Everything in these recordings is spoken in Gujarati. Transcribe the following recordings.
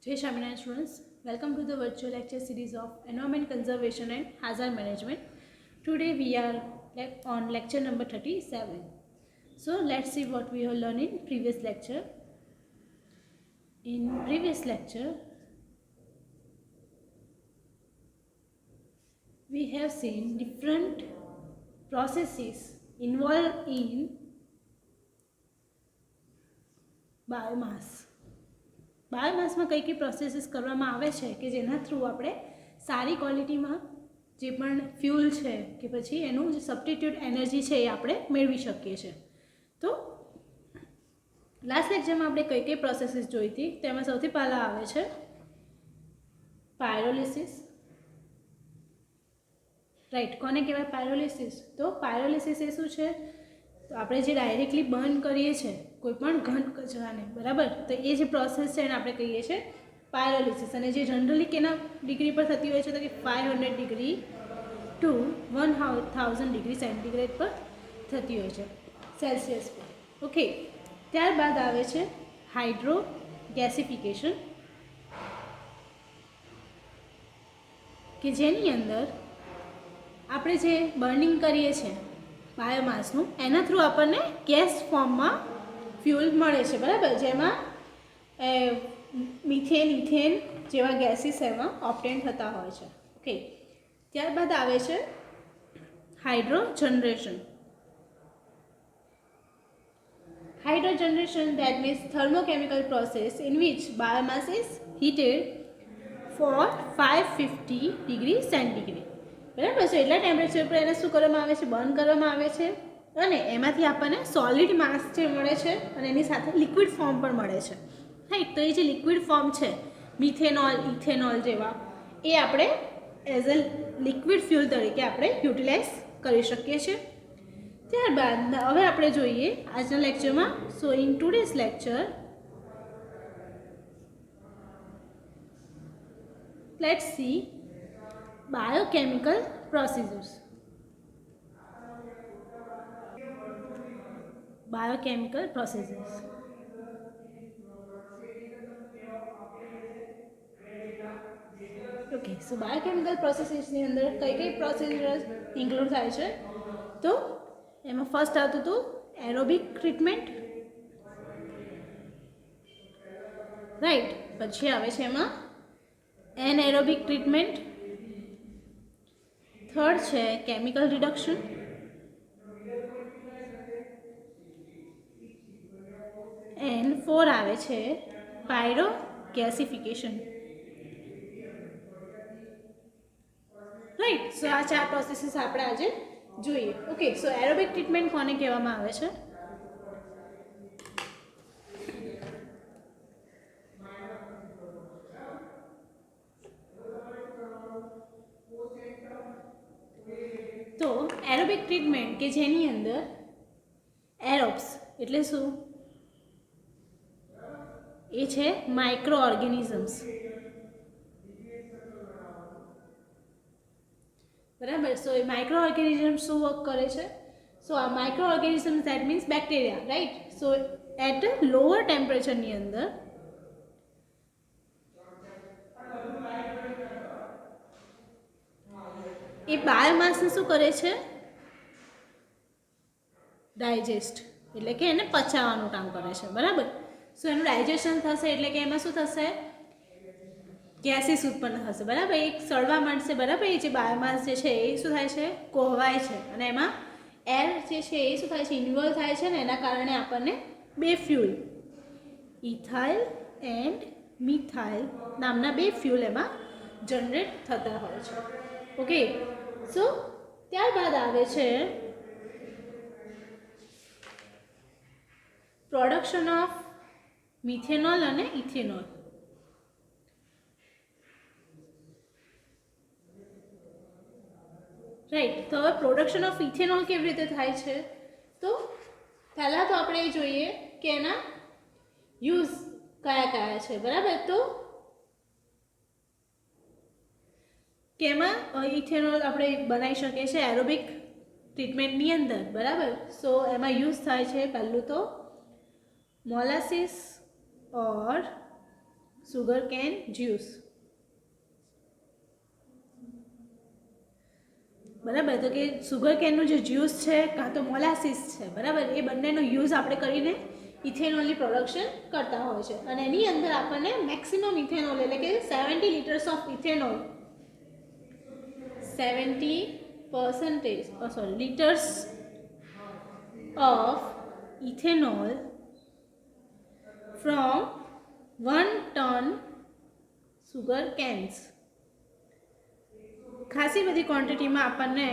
Jai Shaminarayan students, welcome to the virtual lecture series of Environment Conservation and Hazard Management. Today we are on lecture number 37. So let's see what we have learned in previous lecture. In previous lecture, we have seen different processes involved in biomass. બાયોમાસમાં કઈ કઈ પ્રોસેસીસ કરવામાં આવે છે કે જેના થ્રુ આપણે સારી ક્વોલિટીમાં જે પણ ફ્યુલ છે કે પછી એનું જે સબસ્ટિટ્યુટ એનર્જી છે એ આપણે મેળવી શકીએ છીએ. તો લાસ્ટ લેક્ચરમાં આપણે કઈ કઈ પ્રોસેસીસ જોઈ હતી તેમાં સૌથી પહેલાં આવે છે પાયરોલિસિસ. રાઈટ, કોને કહેવાય પાયરોલિસિસ? તો પાયરોલિસિસ એ શું છે? તો આપણે જે ડાયરેક્ટલી બર્ન કરીએ છીએ કોઈ પણ ઘન કચરાને, બરાબર, તો એ જે પ્રોસેસ છે એને આપણે કહીએ છીએ પાયરોલિસિસ. અને જે જનરલી કેના ડિગ્રી પર થતી હોય છે તો કે 500 ડિગ્રી ટુ 1000 ડિગ્રી સેન્ટીગ્રેડ પર થતી હોય છે, સેલ્સિયસ પર. ઓકે, ત્યારબાદ આવે છે હાઇડ્રો ગેસિફિકેશન, કે જેની અંદર આપણે જે બર્નિંગ કરીએ છીએ બાયોમાસનું એના થ્રુ આપણને ગેસ ફોર્મમાં ફ્યુલ મળે છે, બરાબર, જેમાં મિથેન, ઇથેન જેવા ગેસીસ એમાં ઓબ્ટેન થતા હોય છે. ઓકે, ત્યારબાદ આવે છે hydro generation. Hydro generation that means thermochemical process in which biomass is heated for 550 degree centigrade. બરાબર છે, એટલા ટેમ્પરેચર પર એને શું કરવામાં આવે છે? બર્ન કરવામાં આવે છે. અને એમાંથી આપણને સોલિડ માસ જે મળે છે અને એની સાથે લિક્વિડ ફોર્મ પણ મળે છે. રાઈટ, તો એ જે લિક્વિડ ફોર્મ છે મિથેનોલ, ઇથેનોલ જેવા, એ આપણે એઝ અ લિક્વિડ ફ્યુલ તરીકે આપણે યુટિલાઇઝ કરી શકીએ છીએ. ત્યારબાદ હવે આપણે જોઈએ આજના લેક્ચરમાં. સો in today's lecture let's see biochemical procedures. Biochemical processes. Okay, so biochemical processes ની અંદર કઈ કઈ પ્રોસેસીસ ઇન્ક્લુડ થાય છે? તો એમાં ફર્સ્ટ આવતું હતું એરોબિક ટ્રીટમેન્ટ, રાઈટ. પછી આવે છે એમાં એનએરોબિક ટ્રીટમેન્ટ. થર્ડ છે કેમિકલ રિડક્શન. એન્ડ 4 આવે છે પાયરો ગેસિફિકેશન. રાઈટ, સો આ 4 પ્રોસેસીસ આપણે આજે જોઈએ. ઓકે, સો એરોબિક ટ્રીટમેન્ટ કોને કહેવામાં આવે છે? તો એરોબિક ટ્રીટમેન્ટ કે જેની અંદર એરોબ્સ એટલે શું? એ છે માઇક્રો ઓર્ગેનિઝમ્સ, બરાબર. સો એ માઇક્રો ઓર્ગેનિઝમ શું વર્ક કરે છે? સો આ micro organisms that means bacteria, right. So at lower ટેમ્પરેચરની અંદર એ બાયોમાસને શું કરે છે? ડાયજેસ્ટ, એટલે કે એને પચાવવાનું કામ કરે છે, બરાબર. સો એનું ડાયજેશન થશે એટલે કે એમાં શું થશે? ગેસીસ ઉત્પન્ન થશે, બરાબર. એક સળવા માંડશે, બરાબર. એ જે બાયોમાસ જે છે એ શું થાય છે? કોહવાય છે. અને એમાં એર જે છે એ શું થાય છે? ઇન્વોલ્વ થાય છે. ને એના કારણે આપણને બે ફ્યુલ, ઇથાઇલ એન્ડ મિથાઇલ નામના બે ફ્યુલ એમાં જનરેટ થતા હોય છે. ઓકે, સો ત્યારબાદ આવે છે પ્રોડક્શન ઓફ મિથેનોલ અને ઇથેનોલ. રાઈટ, તો હવે પ્રોડક્શન ઓફ ઇથેનોલ કેવી રીતે થાય છે? તો પહેલાં તો આપણે જોઈએ કે એના યુઝ કયા કયા છે, બરાબર. તો કેમાં ઇથેનોલ આપણે બનાવી શકીએ છીએ એરોબિક ટ્રીટમેન્ટની અંદર, બરાબર. સો એમાં યુઝ થાય છે પહેલું તો molasses or sugar can juice. બરાબર, તો કે સુગર કેનનું જે જ્યુસ છે કાં તો મોલાસીસ છે, બરાબર, એ બંનેનો યુઝ આપણે કરીને ઇથેનોલની પ્રોડક્શન કરતા હોય છે. અને એની અંદર આપણને મેક્સિમમ ઇથેનોલ એટલે કે 70 litres of ethanol 70% liters of ethanol from 1 ton sugar cans. ખાસી બધી ક્વોન્ટિટીમાં આપણને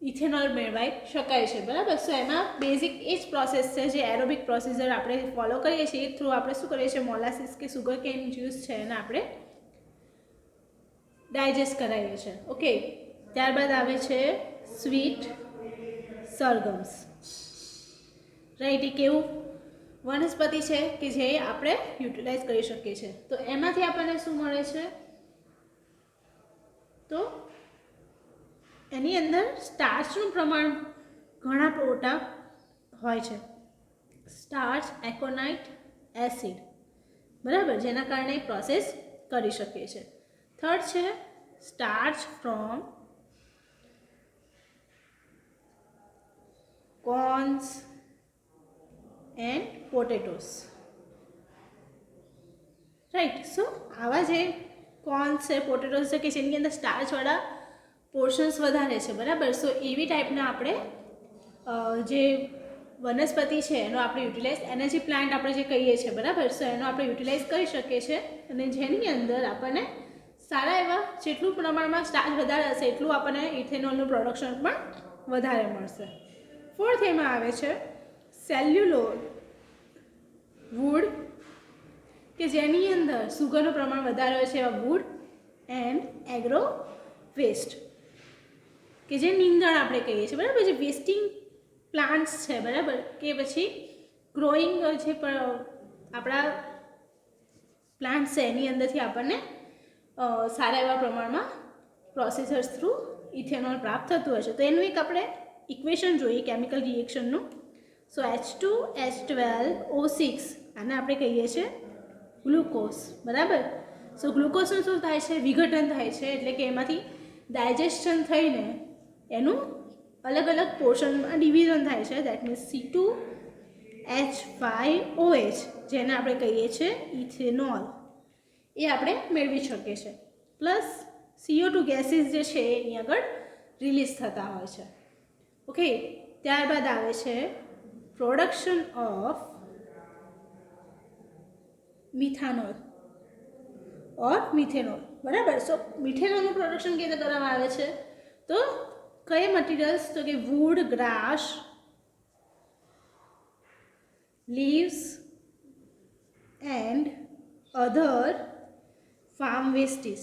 ઇથેનોલ મેળવાઈ શકાય છે, બરાબર. સો એમાં બેઝિક એ જ પ્રોસેસ છે જે એરોબિક પ્રોસિજર આપણે ફોલો કરીએ છીએ. એ થ્રુ આપણે શું કરીએ છીએ, મોલાસીસ કે સુગર કેન જ્યુસ છે એને આપણે ડાયજેસ્ટ કરાવીએ છીએ. ઓકે, ત્યારબાદ આવે છે સ્વીટ સરગમ્સ. રાઈટ, એ કેવું વનસ્પતિ છે કે જે આપણે યુટિલાઇઝ કરી શકીએ છીએ. તો એમાંથી આપણને શું મળે છે, તો એની અંદર સ્ટાર્ચનું પ્રમાણ ઘણા મોટા હોય છે. સ્ટાર્ચ, એકોનાઇટ એસિડ, બરાબર, જેના કારણે પ્રોસેસ કરી શકીએ છીએ. થર્ડ છે starch from corns and potatoes. Right, so આવા જે કોર્ન્સ છે, પોટેટોસ છે કે જેની અંદર સ્ટાર્ચવાળા પોર્શન્સ વધારે છે, બરાબર. સો એવી ટાઈપના આપણે જે વનસ્પતિ છે એનો આપણે યુટિલાઇઝ, એનર્જી પ્લાન્ટ આપણે જે કહીએ છીએ, બરાબર. સો એનો આપણે યુટિલાઇઝ કરી શકીએ છીએ અને જેની અંદર આપણને સારા એવા જેટલું પ્રમાણમાં સ્ટાર્ચ વધારે હશે એટલું આપણને ઇથેનોલનું પ્રોડક્શન પણ વધારે મળશે. ફોર્થ એમાં આવે છે સેલ્યુલોઝ વુડ, કે જેની અંદર સુગરનું પ્રમાણ વધારે હોય છે, એવા વુડ એન્ડ એગ્રો વેસ્ટ, કે જે નીંદણ આપણે કહીએ છીએ, બરાબર. જે વેસ્ટિંગ પ્લાન્ટ્સ છે, બરાબર, કે પછી ગ્રોઈંગ જે આપણા પ્લાન્ટ્સ છે એની અંદરથી આપણને સારા એવા પ્રમાણમાં પ્રોસેસર્સ થ્રુ ઇથેનોલ પ્રાપ્ત થતું હોય છે. તો એનું એક આપણે ઇક્વેશન જોઈએ કેમિકલ રિએક્શનનું. સો H2H12O6 આને આપણે કહીએ છીએ ગ્લુકોઝ, બરાબર. સો ગ્લુકોઝનું શું થાય છે, વિઘટન થાય છે, એટલે કે એમાંથી ડાયજેસ્શન થઈને એનું અલગ અલગ પોર્શનમાં ડિવિઝન થાય છે. દેટ મીન્સ C2H5OH, જેને આપણે કહીએ છીએ ઇથેનોલ, એ આપણે મેળવી શકીએ છીએ. પ્લસ CO2 ગેસીસ જે છે એની આગળ રિલીઝ થતા હોય છે. ઓકે, ત્યારબાદ આવે છે પ્રોડક્શન ઓફ મિથાનોલ ઓર મિથેનોલ, બરાબર. સો મિથેનોલનું પ્રોડક્શન કેવી રીતે કરવામાં આવે છે, તો કઈ મટીરિયલ્સ, તો કે wood, grass, leaves and other farm wastage,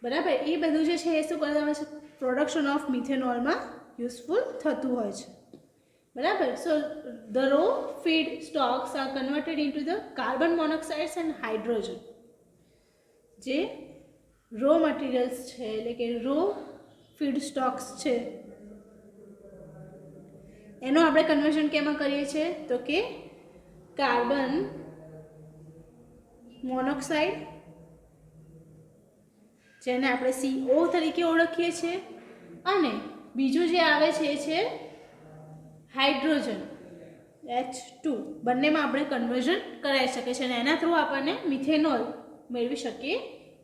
બરાબર. એ બધું જે છે એ શું કરવામાં આવે છે, પ્રોડક્શન ઓફ મિથેનોલમાં યુઝફુલ થતું હોય છે, બરાબર. So the raw feed stocks are converted into the carbon monoxides and hydrogen. જે રો મટીરિયલ્સ છે એટલે કે રો ફીડ સ્ટોક્સ છે એનો આપણે કન્વર્ઝન કેમાં કરીએ છીએ, તો કે કાર્બન મોનોક્સાઇડ, જેને આપણે CO તરીકે ઓળખીએ છીએ, અને બીજું જે આવે છે એ છે હાઇડ્રોજન H2. બંનેમાં આપણે કન્વર્ઝન કરાવી શકીએ છીએ અને એના થ્રુ આપણને મિથેનોલ મેળવી શકીએ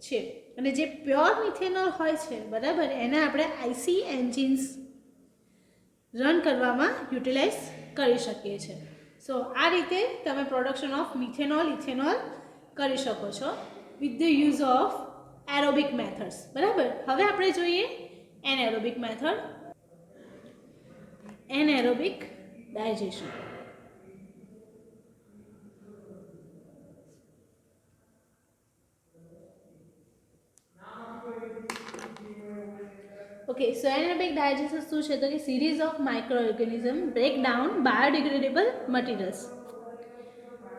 છીએ. અને જે પ્યોર મિથેનોલ હોય છે, બરાબર, એને આપણે IC એન્જિન્સ રન કરવામાં યુટિલાઇઝ કરી શકીએ છીએ. સો આ રીતે તમે પ્રોડક્શન ઓફ મિથેનોલ, ઇથેનોલ કરી શકો છો with the use of aerobic methods, બરાબર. હવે આપણે જોઈએ anaerobic method, anaerobic digestion. Okay, so anaerobic digestion શું છે, તો કે series of micro organism break down biodegradable materials,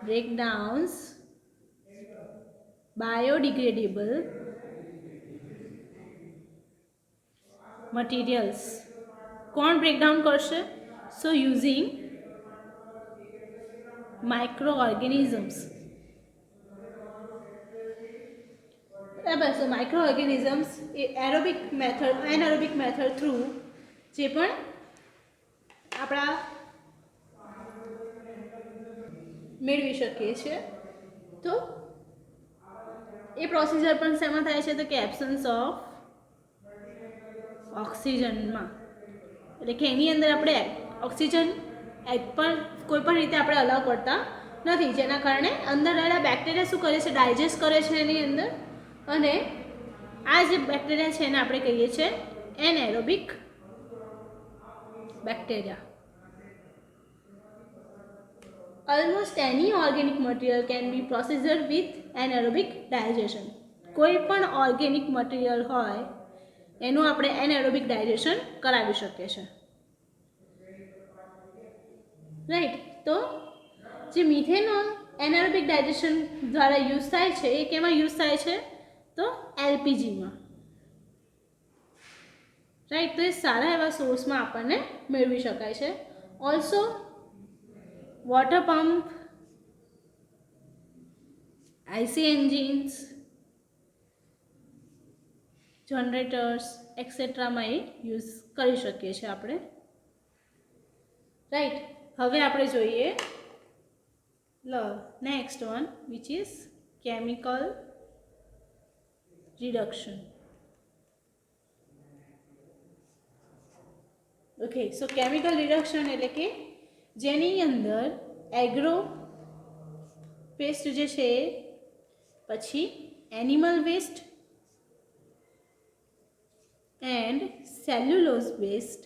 break downs biodegradable materials. કોણ બ્રેકડાઉન કરશે, સો યુઝિંગ microorganisms. બરાબર. સો માઇક્રો ઓર્ગેનિઝમ્સ એ એનારોબિક મેથડ થ્રુ જે પણ આપણા મેળવી શકીએ છીએ. તો એ પ્રોસિજર પણ શેમાં થાય છે? તો કે એબ્સન્સ ઓફ ઓક્સિજનમાં, એટલે કે એની અંદર આપણે ઓક્સિજન પણ કોઈ પણ રીતે આપણે અલાવ કરતા નથી, જેના કારણે અંદર રહેલા બેક્ટેરિયા શું કરે છે? ડાયજેસ્ટ કરે છે એની અંદર, અને આ જે બેક્ટેરિયા છે એને આપણે કહીએ છીએ anaerobic bacteria. Almost any organic material can be procedure with anaerobic digestion. કોઈ પણ ઓર્ગેનિક મટીરિયલ હોય એનું આપણે એનએરોબિક ડાયજેશન કરાવી શકીએ છીએ. રાઈટ. તો જે મિથેનોલ એનએરોબિક ડાયજેશન દ્વારા યુઝ થાય છે એ કેમાં યુઝ થાય છે? તો એલપીજીમાં. રાઈટ. તો એ સારા એવા સોર્સમાં આપણને મેળવી શકાય છે. Also water pump, IC engines, generators એક્સેટ્રામાં એ યુઝ કરી શકીએ છીએ આપણે. રાઈટ. હવે આપણે જોઈએ next one which is chemical reduction. Okay. So chemical reduction એટલે કે જેની અંદર એગ્રો વેસ્ટ જે છે, પછી animal waste and cellulose waste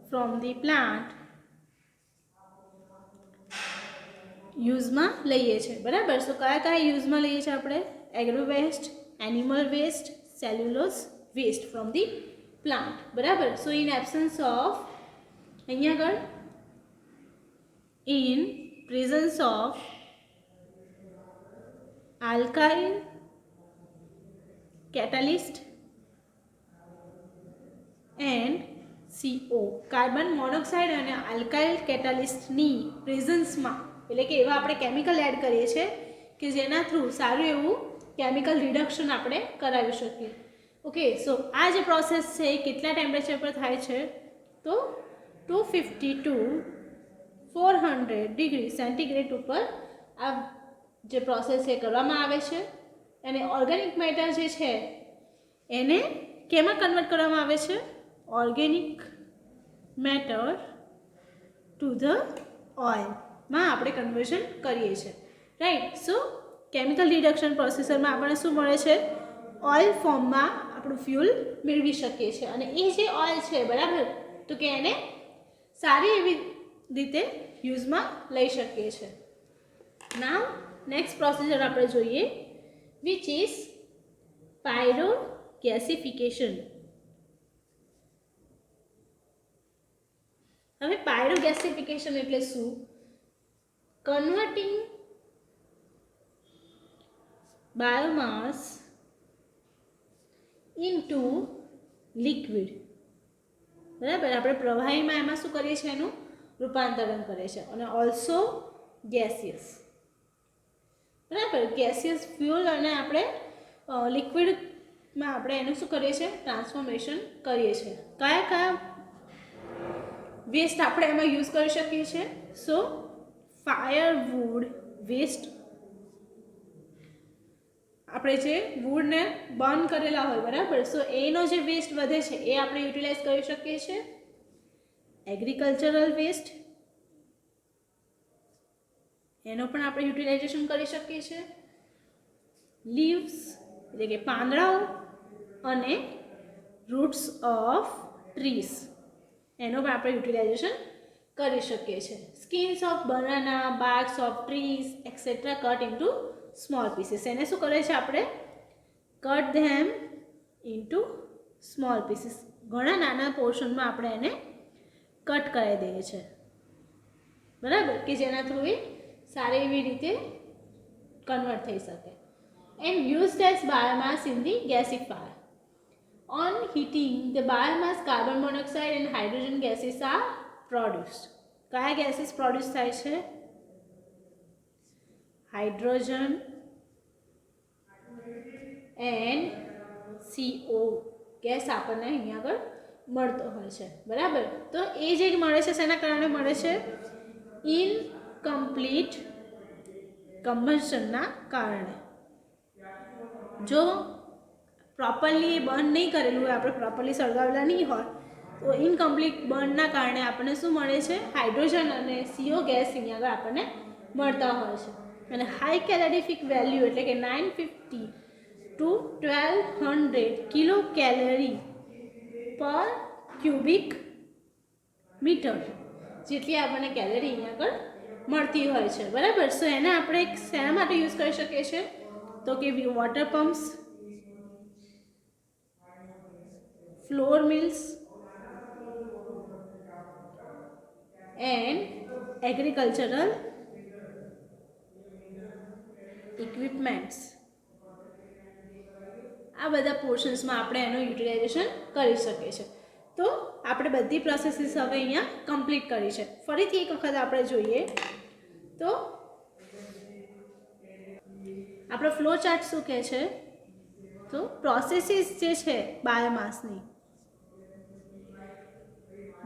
from the plant યુઝમાં લઈએ છીએ. બરાબર. સો કયા કયા યુઝમાં લઈએ છીએ આપણે? Agro waste, animal waste, cellulose waste from the plant. બરાબર. સો ઇન એબ્સન્સ ઓફ, અહીંયા આગળ in presence of alkyl catalyst and CO, carbon monoxide અને આલ્કાઇલ કેટાલિસ્ટની પ્રેઝન્સમાં, એટલે કે એવા આપણે કેમિકલ એડ કરીએ છીએ કે જેના થ્રુ સારું એવું કેમિકલ રિડક્શન આપણે કરાવી શકીએ. ઓકે. સો આ જે પ્રોસેસ છે એ કેટલા ટેમ્પરેચર પર થાય છે? તો 250 to 400 ડિગ્રી સેન્ટીગ્રેડ ઉપર આ જે પ્રોસેસ છે કરવામાં આવે છે. અને ઓર્ગેનિક મેટર જે છે એને કેમાં કન્વર્ટ કરવામાં આવે છે? ઓર્ગેનિક મેટર ટુ ધ ઓઇલમાં આપણે કન્વર્ઝન કરીએ છીએ. રાઈટ. સો કેમિકલ રિડક્શન પ્રોસેસરમાં આપણને શું મળે છે? ઓઇલ ફોર્મમાં આપણું ફ્યુલ મેળવી શકીએ છીએ. અને એ જે ઓઇલ છે, બરાબર, તો કે એને સારી એવી રીતે યુઝમાં લઈ શકીએ છીએ. નાવ નેક્સ્ટ પ્રોસિજર આપણે જોઈએ વિચ ઇઝ પાયરોગેસિફિકેશન. હવે પાયરોગેસિફિકેશન એટલે શું? Converting biomass into liquid. બરાબર. આપણે પ્રવાહીમાં એમાં શું કરીએ છીએ? એનું રૂપાંતરણ કરીએ છીએ. અને ઓલ્સો ગેસિયસ. બરાબર. ગેસિયસ ફ્યુઅલ અને આપણે લિક્વિડમાં આપણે એનું શું કરીએ છીએ? ટ્રાન્સફોર્મેશન કરીએ છીએ. કયા કયા વેસ્ટ આપણે એમાં યુઝ કરી શકીએ છીએ? સો ફાયરવુડ વેસ્ટ, આપણે જે વુડને બર્ન કરેલા હોય, બરાબર, સો એનો જે વેસ્ટ વધે છે એ આપણે યુટિલાઇઝ કરી શકીએ છીએ. એગ્રીકલ્ચરલ વેસ્ટ, એનો પણ આપણે યુટિલાઇઝેશન કરી શકીએ છીએ. લીવ્સ એટલે કે પાંદડાઓ અને રૂટ્સ ઓફ ટ્રીઝ, એનો પણ આપણે યુટિલાઇઝેશન કરી શકીએ છીએ. Skins of banana, બાર્ક્સ of trees et cetera cut into small pieces. એને શું કરે છે? આપણે કટ ધેમ ઇન્ટુ સ્મોલ પીસીસ. ઘણા નાના પોર્શનમાં આપણે એને કટ કરાવી દઈએ છીએ. બરાબર. કે જેના થ્રુ એ સારી એવી રીતે કન્વર્ટ થઈ શકે. And used as biomass in the gasifier. On heating, the biomass carbon monoxide and hydrogen gases are produced. કયા gases produce થાય છે? હાઇડ્રોજન એન્ડ CO ગેસ આપણને અહીંયા આગળ મળતો હોય છે, બરાબર. તો એ જે મળે છે શેના કારણે મળે છે? ઇનકમ્પ્લીટ કમ્બશનના કારણે. જો પ્રોપરલી બર્ન નહીં કરેલું હોય, આપણે પ્રોપરલી સળગાવેલા નહીં હોય, તો ઇનકમ્પ્લીટ બર્નના કારણે આપણને શું મળે છે? હાઇડ્રોજન અને CO ગેસ અહીંયા આગળ આપણને મળતા હોય છે. અને હાઈ કેલેરિફિક વેલ્યુ એટલે કે 950 to 1200 કિલો કેલરી પર ક્યુબિક મીટર જેટલી આપણને કેલરી અહીંયા આગળ મળતી હોય છે, બરાબર. સો એને આપણે શેના માટે યુઝ કરી શકીએ છીએ? તો કે water pumps, flour mills and agricultural equipments, આ બધા પોર્શન્સમાં આપણે એનું યુટિલાઇઝેશન કરી શકીએ છીએ. તો આપણે બધી પ્રોસેસીસ હવે અહીંયા કમ્પ્લીટ કરી છે. ફરીથી એક વખત આપણે જોઈએ તો આપણો ફ્લો ચાર્ટ શું કહે છે? તો પ્રોસેસીસ જે છે બાયોમાસની,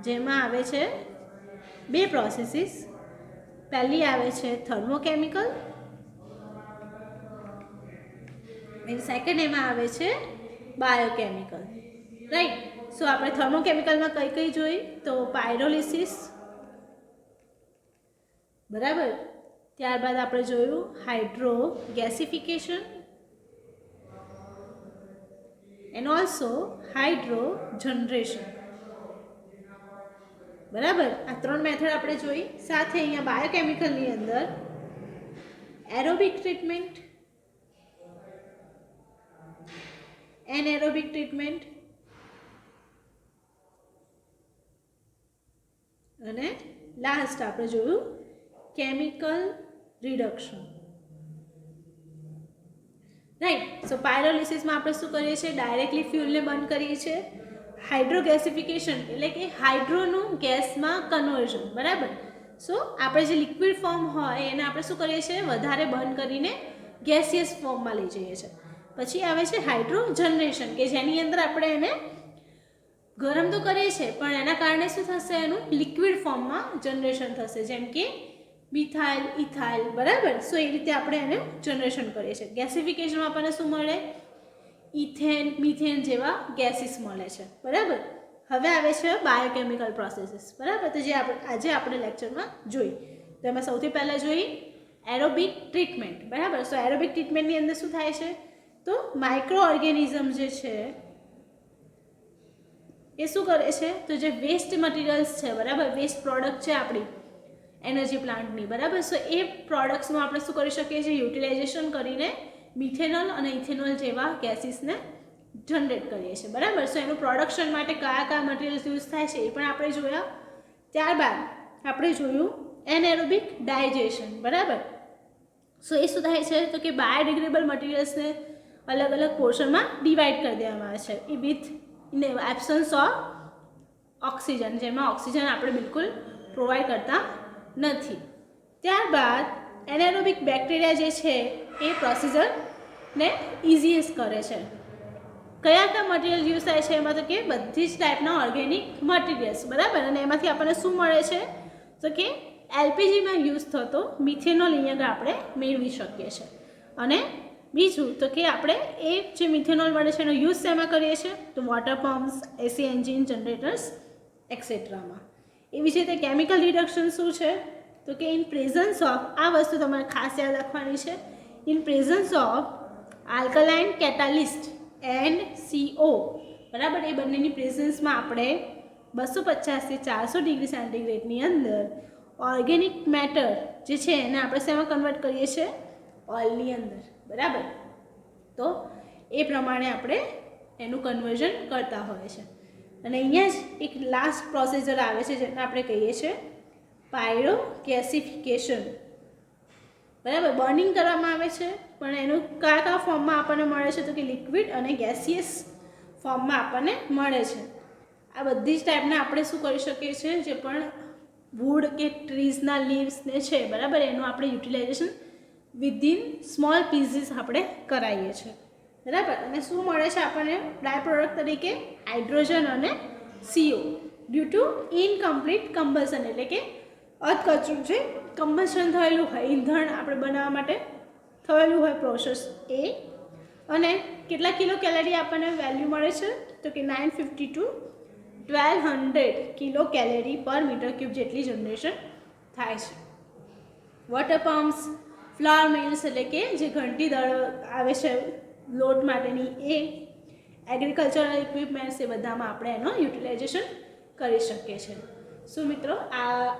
જેમાં આવે છે બે પ્રોસેસીસ. પહેલી આવે છે થર્મોકેમિકલ અને સેકન્ડ એમાં આવે છે બાયોકેમિકલ, રાઈટ. સો આપણે થર્મોકેમિકલમાં કઈ કઈ જોઈ? તો પાયરોલિસિસ, બરાબર. ત્યારબાદ આપણે જોયું hydro gasification and also hydro generation, બરાબર. આ ત્રણ મેથડ આપણે જોઈ. સાથે અહીંયા બાયોકેમિકલની અંદર એરોબિક ટ્રીટમેન્ટ, એનએરોબિક ટ્રીટમેન્ટ અને લાસ્ટ આપણે જોયું કેમિકલ રિડક્શન, રાઈટ. સો પાયરોલિસિસમાં આપણે શું કરીએ છીએ? ડાયરેક્ટલી ફ્યુલને બંધ કરીએ છીએ. હાઇડ્રોગેસિફિકેશન એટલે કે હાઇડ્રોનું ગેસમાં કન્વર્ઝન, બરાબર. સો આપણે જે લિક્વિડ ફોર્મ હોય એને આપણે શું કરીએ છીએ? વધારે બંધ કરીને ગેસિયસ ફોર્મમાં લઈ જઈએ છીએ. પછી આવે છે હાઇડ્રો જનરેશન, કે જેની અંદર આપણે એને ગરમ તો કરીએ છીએ પણ એના કારણે શું થશે? એનું લિક્વિડ ફોર્મમાં જનરેશન થશે, જેમ કે મિથાઇલ, ઇથાઇલ, બરાબર. સો એ રીતે આપણે એને જનરેશન કરીએ છીએ. ગેસિફિકેશનમાં આપણને શું મળે? ઇથેન, મિથેન જેવા ગેસીસ મળે છે, બરાબર. હવે આવે છે બાયોકેમિકલ પ્રોસેસીસ, બરાબર. તો જે આજે આપણે લેક્ચરમાં જોઈ, તો એમાં સૌથી પહેલાં જોઈ એરોબિક ટ્રીટમેન્ટ, બરાબર. સો એરોબિક ટ્રીટમેન્ટની અંદર શું થાય છે? તો માઇક્રો ઓર્ગેનિઝમ જે છે એ શું કરે છે? તો જે વેસ્ટ મટીરિયલ્સ છે, બરાબર, વેસ્ટ પ્રોડક્ટ છે આપણી એનર્જી પ્લાન્ટની, બરાબર. સો એ પ્રોડક્ટ્સનું આપણે શું કરી શકીએ છીએ? યુટિલાઇઝેશન કરીને મિથેનોલ અને ઇથેનોલ જેવા ગેસીસને જનરેટ કરીએ છીએ, બરાબર. સો એનું પ્રોડક્શન માટે કયા કયા મટીરિયલ્સ યુઝ થાય છે એ પણ આપણે જોયા. ત્યારબાદ આપણે જોયું એનએરોબિક ડાયજેશન, બરાબર. સો એ શું થાય છે? તો કે બાયોડિગ્રેડેબલ મટીરિયલ્સને અલગ અલગ પોર્શનમાં ડિવાઈડ કરી દેવામાં આવે છે, એ with in absence of oxygen, જેમાં ઓક્સિજન આપણે બિલકુલ પ્રોવાઈડ કરતા નથી. ત્યારબાદ એનેરોબિક બેક્ટેરિયા જે છે એ પ્રોસિજરને ઇઝીએસ્ટ કરે છે. કયા કયા મટીરિયલ યુઝ થાય છે? એમાં તો કે બધી જ ટાઈપના ઓર્ગેનિક મટીરિયલ્સ, બરાબર. અને એમાંથી આપણને શું મળે છે? તો કે એલપીજીમાં યુઝ થતો મિથેનોલ અહીંયા આપણે મેળવી શકીએ છીએ. અને બીજું તો કે આપણે એ જે મિથેનોલ મળે છે એનો યુઝ શેમાં કરીએ છીએ? તો વોટર પમ્પ્સ, એસી એન્જિન, જનરેટર્સ એક્સેટ્રામાં. એવી જ રીતે કેમિકલ રિડક્શન શું છે? તો કે ઇન પ્રેઝન્સ ઓફ, આ વસ્તુ તમારે ખાસ યાદ રાખવાની છે, in presence of alkaline catalyst and CO, બરાબર. એ બંનેની પ્રેઝન્સમાં આપણે 250 થી 400 ડિગ્રી સેન્ટીગ્રેડની અંદર ઓર્ગેનિક મેટર જે છે એને આપણે શેમાં કન્વર્ટ કરીએ છીએ? ઓઇલની અંદર, બરાબર. તો એ પ્રમાણે આપણે એનું કન્વર્ઝન કરતા હોય છે. અને અહીંયા જ એક લાસ્ટ પ્રોસિજર આવે છે જેને આપણે કહીએ છીએ પાયરો ગેસિફિકેશન, બરાબર. બર્નિંગ કરવામાં આવે છે પણ એનું કયા કયા ફોર્મમાં આપણને મળે છે? તો કે લિક્વિડ અને ગેસિયસ ફોર્મમાં આપણને મળે છે. આ બધી જ ટાઈપના આપણે શું કરી શકીએ છીએ, જે પણ વુડ કે ટ્રીઝના લીવ્સને છે બરાબર, એનું આપણે યુટિલાઇઝેશન વિધિન સ્મોલ પીસીસ આપણે કરાવીએ છીએ બરાબર. અને શું મળે છે આપણને બાય પ્રોડક્ટ તરીકે? હાઇડ્રોજન અને CO due to incomplete combustion, એટલે કે અધકચરું છે કમ્બશન થયેલું હોય, ઈંધણ આપણે બનાવવા માટે થયેલું હોય પ્રોસેસ એ. અને કેટલા કિલો કેલરી આપણને વેલ્યુ મળે છે? તો કે 950 to 1200 કિલો કેલરી પર મીટર ક્યુબ જેટલી જનરેશન થાય છે. વોટર પમ્પ્સ, ફ્લાવર મિલ્સ એટલે કે જે ઘંટી દળ આવે છે લોટ માટેની, એ એગ્રીકલ્ચરલ ઇક્વિપમેન્ટ્સ, એ બધામાં આપણે એનો યુટિલાઇઝેશન કરી શકીએ છીએ. શું મિત્રો,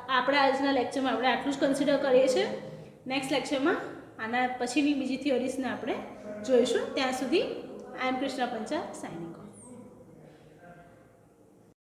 આપણે આજના લેક્ચરમાં આપણે આટલું જ કન્સિડર કરીએ છીએ. નેક્સ્ટ લેક્ચરમાં આના પછીની બીજી થિયોરીઝને આપણે જોઈશું. ત્યાં સુધી આઈ એમ કૃષ્ણા પંચાલ, સાઇનિંગ.